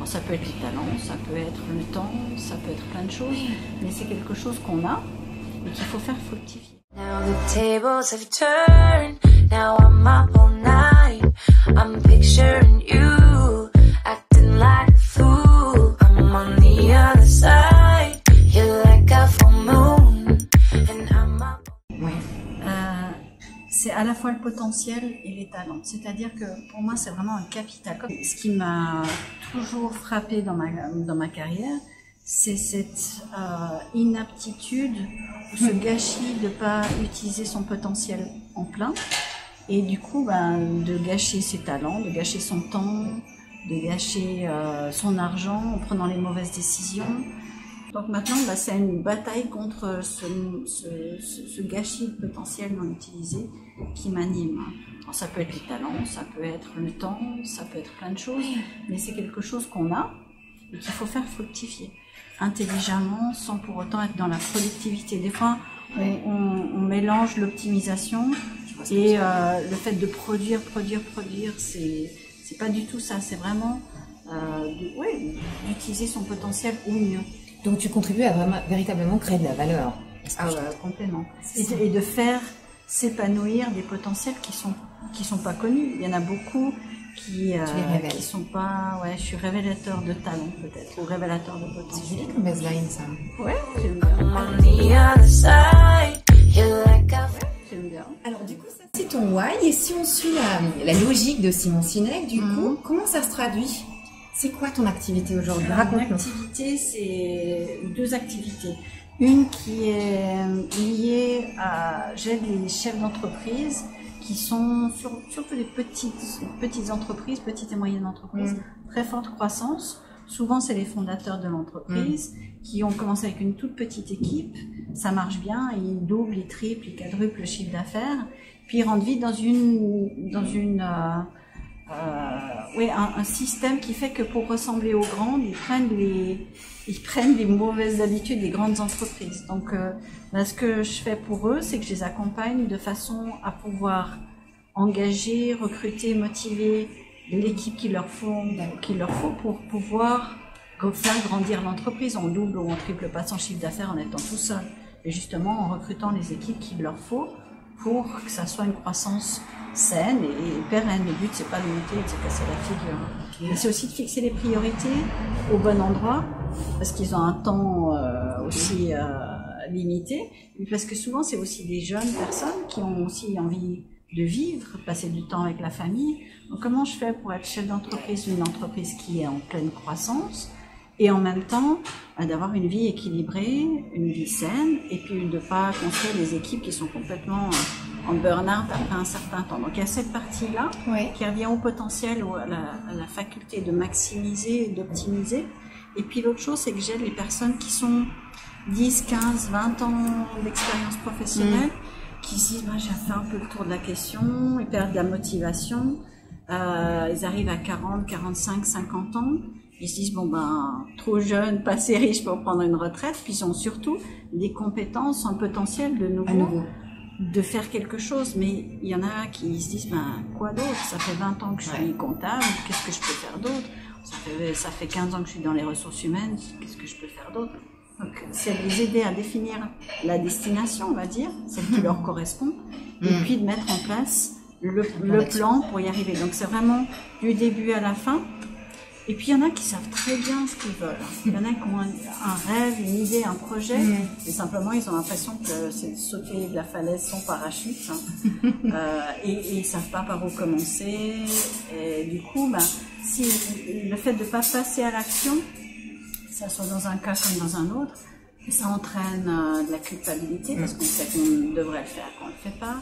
Alors, ça peut être les talents, ça peut être le temps, ça peut être plein de choses, mais c'est quelque chose qu'on a et qu'il faut faire fructifier. Now the tables have turned, now I'm up all night, I'm picturing you, acting like a fool, I'm on the other side, you're like a full moon, and I'm up. Oui. C'est à la fois le potentiel et les talents, c'est-à-dire que pour moi c'est vraiment un capital. Ce qui m'a toujours frappé dans ma carrière, c'est cette inaptitude, ce gâchis de ne pas utiliser son potentiel en plein et du coup de gâcher ses talents, de gâcher son temps, de gâcher son argent en prenant les mauvaises décisions. Donc maintenant c'est une bataille contre ce gâchis de potentiel non utilisé qui m'anime. Ça peut être les talents, ça peut être le temps, ça peut être plein de choses, mais c'est quelque chose qu'on a et qu'il faut faire fructifier intelligemment sans pour autant être dans la productivité. Des fois, on mélange l'optimisation et le fait de produire, c'est pas du tout ça. C'est vraiment d'utiliser son potentiel au mieux. Donc tu contribues à véritablement créer de la valeur. Complètement. Et de faire s'épanouir des potentiels qui sont pas connus. Il y en a beaucoup qui sont pas. Ouais, je suis révélateur de talent peut-être ou révélateur de potentiel. C'est joli comme baseline ça. Ouais, j'aime bien. Alors du coup ça c'est ton why et si on suit la logique de Simon Sinek, du coup comment ça se traduit? C'est quoi ton activité aujourd'hui? Raconte-nous. Mon activité, c'est deux activités. Une qui est liée à... J'aide les chefs d'entreprise qui sont surtout des petites entreprises, petites et moyennes entreprises, très forte croissance. Souvent, c'est les fondateurs de l'entreprise qui ont commencé avec une toute petite équipe. Ça marche bien, ils doublent, ils triplent, ils quadruplent le chiffre d'affaires. Puis ils rentrent vite un système qui fait que pour ressembler aux grandes, ils prennent les mauvaises habitudes des grandes entreprises. Donc, ce que je fais pour eux, c'est que je les accompagne de façon à pouvoir engager, recruter, motiver l'équipe qu'il leur faut pour pouvoir faire grandir l'entreprise. On double ou on triple pas son chiffre d'affaires en étant tout seul. Et justement, en recrutant les équipes qu'il leur faut pour que ça soit une croissance saine et pérenne. Le but, c'est pas de monter et de se casser la figure. Mais c'est aussi de fixer les priorités au bon endroit, parce qu'ils ont un temps aussi limité, mais parce que souvent, c'est aussi des jeunes personnes qui ont aussi envie de vivre, passer du temps avec la famille. Donc, comment je fais pour être chef d'entreprise d'une entreprise qui est en pleine croissance et en même temps d'avoir une vie équilibrée, une vie saine, et puis de ne pas construire des équipes qui sont complètement en burn-out après un certain temps. Donc il y a cette partie-là qui revient au potentiel, à la faculté de maximiser et d'optimiser. Et puis l'autre chose, c'est que j'aide les personnes qui sont 10, 15, 20 ans d'expérience professionnelle, qui se disent j'ai fait un peu le tour de la question, ils perdent la motivation, ils arrivent à 40, 45, 50 ans, ils se disent trop jeune, pas assez riche pour prendre une retraite, puis ils ont surtout des compétences, un potentiel de nouveau. De faire quelque chose, mais il y en a qui se disent quoi d'autre, ça fait 20 ans que je suis comptable, qu'est-ce que je peux faire d'autre, ça fait 15 ans que je suis dans les ressources humaines, qu'est-ce que je peux faire d'autre. Donc c'est de les aider à définir la destination, on va dire, celle qui leur correspond, et puis de mettre en place le plan pour y arriver. Donc c'est vraiment du début à la fin. Et puis il y en a qui savent très bien ce qu'ils veulent. Il y en a qui ont un rêve, une idée, un projet, et simplement ils ont l'impression que c'est de sauter de la falaise sans parachute, et ils savent pas par où commencer. Et du coup, si le fait de pas passer à l'action, que ça soit dans un cas comme dans un autre, ça entraîne de la culpabilité parce qu'on sait qu'on devrait le faire, qu'on le fait pas.